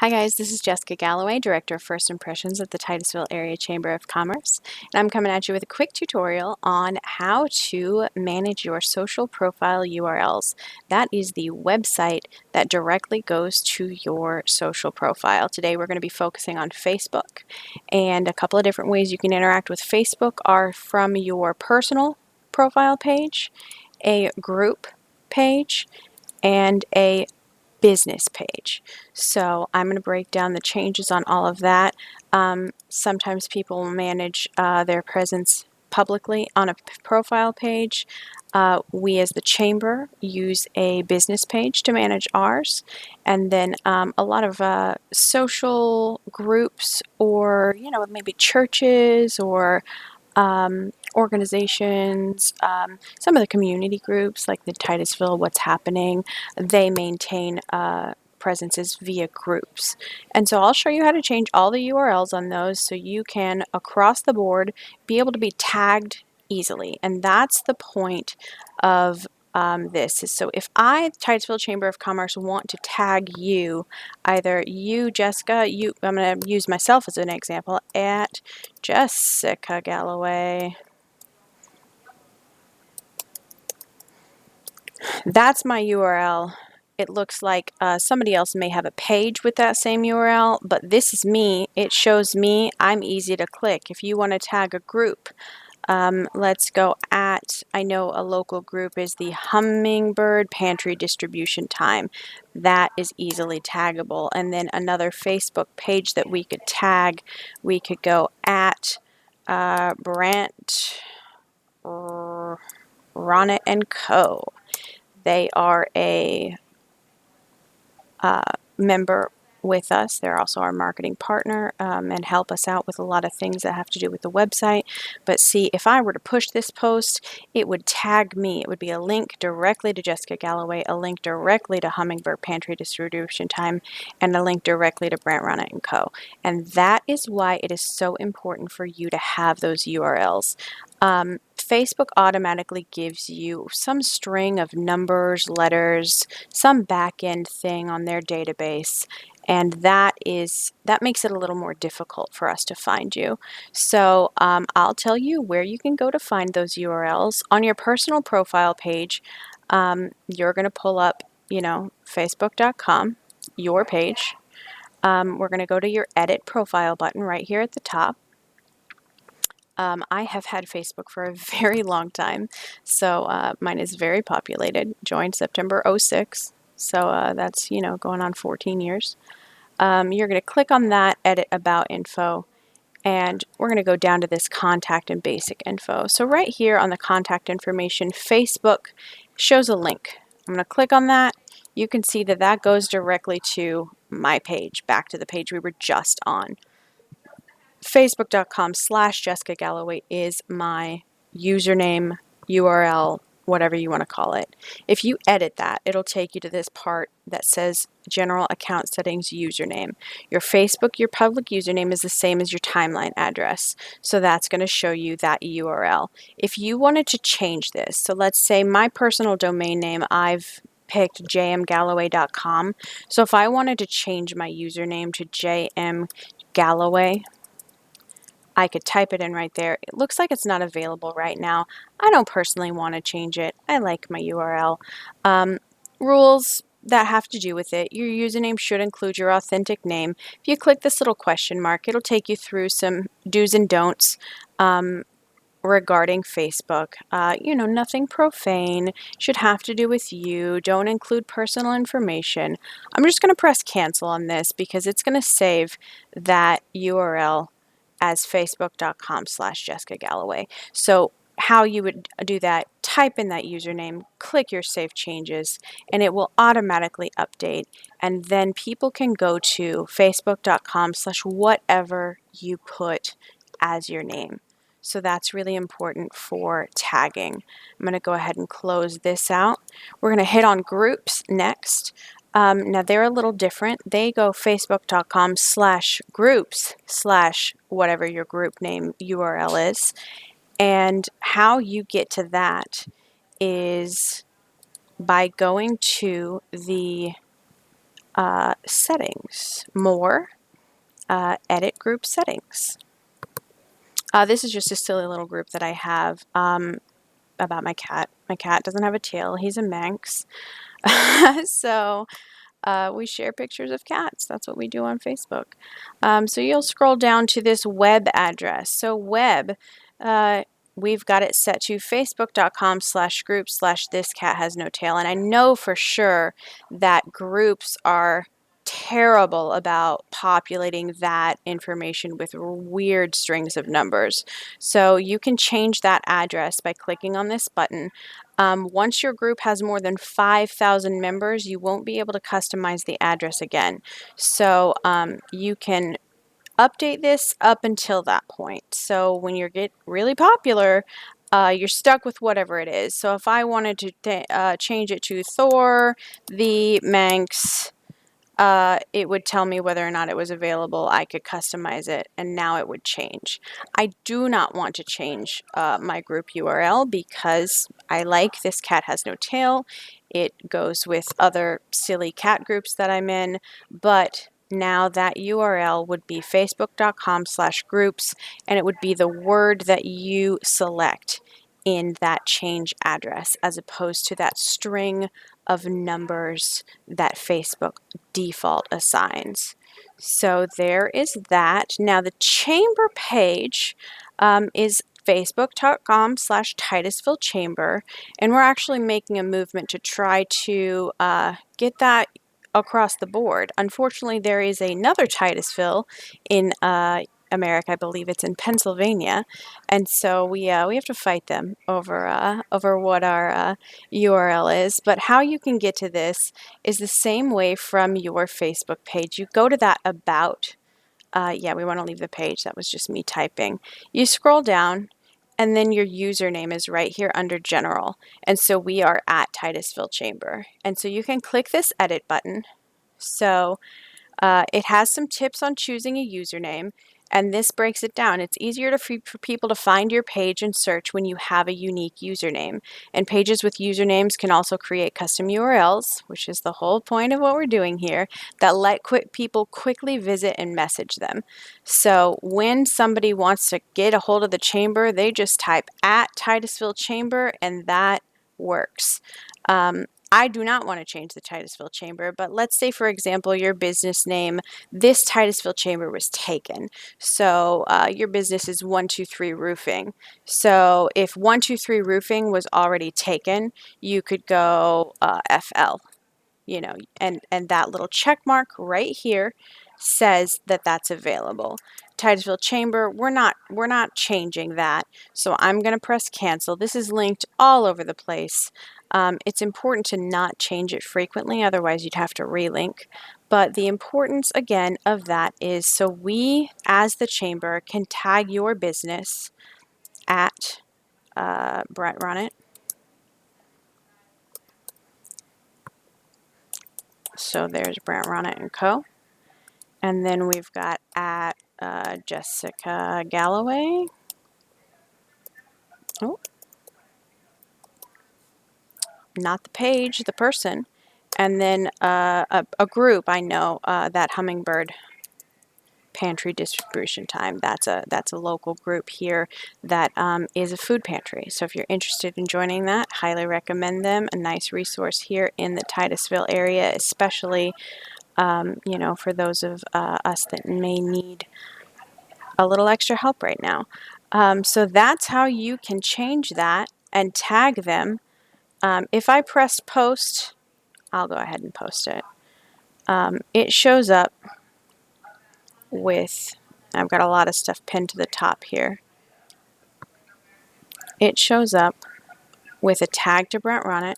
Hi guys, this is Jessica Galloway, Director of First Impressions at the Titusville Area Chamber of Commerce, and I'm coming at you with a quick tutorial on how to manage your social profile URLs. That is the website that directly goes to your social profile. Today we're going to be focusing on Facebook, and a couple of different ways you can interact with Facebook are from your personal profile page, a group page, and a business page. So I'm going to break down the changes on all of that. Sometimes people manage their presence publicly on a profile page. We as the chamber use a business page to manage ours, and then a lot of social groups, or maybe churches or organizations, some of the community groups like the Titusville What's Happening, they maintain presences via groups. And so I'll show you how to change all the URLs on those so you can, across the board, be able to be tagged easily. And that's the point of this. So if I, Titusville Chamber of Commerce, want to tag you, either you, Jessica, I'm going to use myself as an example, at Jessica Galloway. That's my URL. It looks like somebody else may have a page with that same URL, but this is me. It shows me. I'm easy to click. If you want to tag a group, let's go at, I know a local group is the Hummingbird Pantry Distribution Time. That is easily taggable. And then another Facebook page that we could tag, we could go at Brant Ronnet and Co. They are a member with us. They're also our marketing partner and help us out with a lot of things that have to do with the website. But see, if I were to push this post, it would tag me. It would be a link directly to Jessica Galloway, a link directly to Hummingbird Pantry Distribution Time, and a link directly to Brant Ronnet and Co. And that is why it is so important for you to have those URLs. Facebook automatically gives you some string of numbers, letters, some back-end thing on their database, and that makes it a little more difficult for us to find you. So I'll tell you where you can go to find those URLs. On your personal profile page, you're going to pull up, facebook.com, your page. We're going to go to your edit profile button right here at the top. I have had Facebook for a very long time, so mine is very populated. Joined September 06, so that's, going on 14 years. You're going to click on that, edit about info, and we're going to go down to this contact and basic info. So right here on the contact information, Facebook shows a link. I'm going to click on that. You can see that that goes directly to my page, back to the page we were just on. Facebook.com/Jessica Galloway is my username, URL, whatever you want to call it. If you edit that, it'll take you to this part that says General Account Settings Username. Your Facebook, your public username is the same as your timeline address. So that's going to show you that URL. If you wanted to change this, so let's say my personal domain name, I've picked jmgalloway.com. So if I wanted to change my username to jmgalloway, I could type it in right there. It looks like it's not available right now. I don't personally want to change it. I like my URL. Rules that have to do with it. Your username should include your authentic name. If you click this little question mark, it'll take you through some do's and don'ts regarding Facebook. Nothing profane, should have to do with you, don't include personal information. I'm just going to press cancel on this because it's going to save that URL as facebook.com/Jessica Galloway. So how you would do that, type in that username, click your save changes, and it will automatically update. And then people can go to facebook.com/whatever you put as your name. So that's really important for tagging. I'm going to go ahead and close this out. We're going to hit on groups next. Now they're a little different. They go facebook.com/groups/whatever your group name URL is. And how you get to that is by going to the settings, more, edit group settings. This is just a silly little group that I have about my cat. My cat doesn't have a tail. He's a Manx. So we share pictures of cats. That's what we do on Facebook. So you'll scroll down to this web address. So web, we've got it set to facebook.com/group/this cat has no tail. And I know for sure that groups are terrible about populating that information with weird strings of numbers. So you can change that address by clicking on this button. Once your group has more than 5,000 members, you won't be able to customize the address again. So you can update this up until that point. So when you get really popular, you're stuck with whatever it is. So if I wanted to change it to Thor the Manx, it would tell me whether or not it was available. I could customize it, and now it would change. I do not want to change my group URL because I like This Cat Has No Tail. It goes with other silly cat groups that I'm in, but now that URL would be facebook.com/groups, and it would be the word that you select in that change address as opposed to that string of numbers that Facebook default assigns. So there is that. Now the chamber page is facebook.com/Titusville Chamber, and we're actually making a movement to try to get that across the board. Unfortunately, there is another Titusville in America. I believe it's in Pennsylvania, and so we have to fight them over what our URL is. But how you can get to this is the same way from your Facebook page. You go to that about. Yeah, we want to leave the page. That was just me typing. You scroll down, and then your username is right here under General. And so we are at Titusville Chamber. And so you can click this edit button. So it has some tips on choosing a username, and this breaks it down. It's easier for people to find your page and search when you have a unique username. And pages with usernames can also create custom URLs, which is the whole point of what we're doing here, that let people quickly visit and message them. So when somebody wants to get a hold of the chamber, they just type at Titusville Chamber, and that works. I do not want to change the Titusville Chamber, but let's say, for example, your business name, this Titusville Chamber was taken. So your business is 123 Roofing. So if 123 Roofing was already taken, you could go FL, and that little check mark right here says that that's available. Titusville Chamber, we're not changing that. So I'm going to press cancel. This is linked all over the place. It's important to not change it frequently, otherwise you'd have to relink. But the importance, again, of that is so we, as the chamber, can tag your business at Brent Ronnet. So there's Brent Ronnet and Co. And then we've got at Jessica Galloway. Oh, not the page, the person. And then a group, I know, that Hummingbird Pantry Distribution Time. That's a local group here that is a food pantry. So if you're interested in joining that, highly recommend them. A nice resource here in the Titusville area, especially for those of us that may need a little extra help right now. So that's how you can change that and tag them. If I press post, I'll go ahead and post it. It shows up with, I've got a lot of stuff pinned to the top here. It shows up with a tag to Brent Ronnet,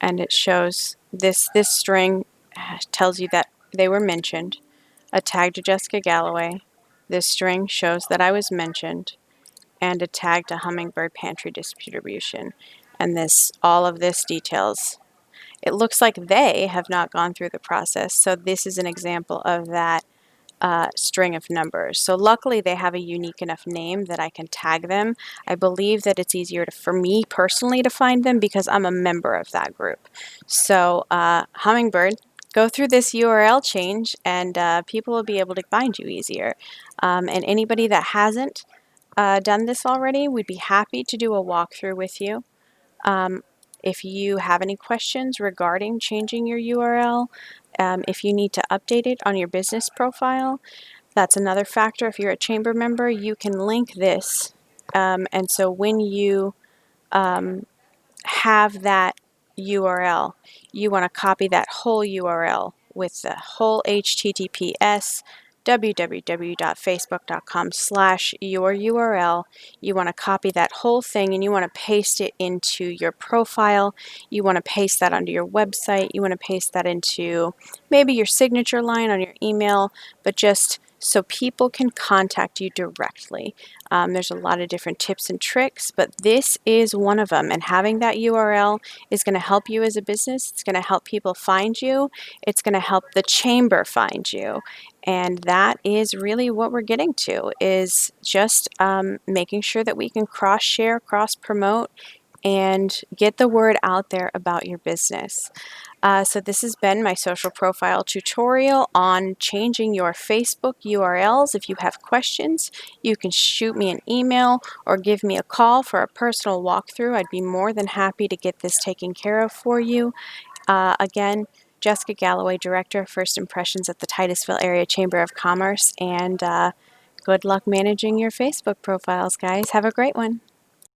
and it shows this string tells you that they were mentioned. A tag to Jessica Galloway. This string shows that I was mentioned, and a tag to Hummingbird Pantry Distribution. And all of this details. It looks like they have not gone through the process, so this is an example of that string of numbers. So luckily they have a unique enough name that I can tag them. I believe that it's easier for me personally to find them because I'm a member of that group. So Hummingbird, go through this URL change and people will be able to find you easier. And anybody that hasn't done this already, we'd be happy to do a walkthrough with you. If you have any questions regarding changing your URL, if you need to update it on your business profile, that's another factor. If you're a chamber member, you can link this. And so when you have that URL, you want to copy that whole URL with the whole HTTPS www.facebook.com/your URL. You want to copy that whole thing and you want to paste it into your profile. You want to paste that onto your website. You want to paste that into maybe your signature line on your email, but just so people can contact you directly. There's a lot of different tips and tricks, but this is one of them. And having that URL is going to help you as a business. It's going to help people find you. It's going to help the chamber find you. And that is really what we're getting to, is just making sure that we can cross-share, cross-promote, and get the word out there about your business. So this has been my social profile tutorial on changing your Facebook URLs. If you have questions, you can shoot me an email or give me a call for a personal walkthrough. I'd be more than happy to get this taken care of for you. Again, Jessica Galloway, Director of First Impressions at the Titusville Area Chamber of Commerce, and good luck managing your Facebook profiles, guys. Have a great one.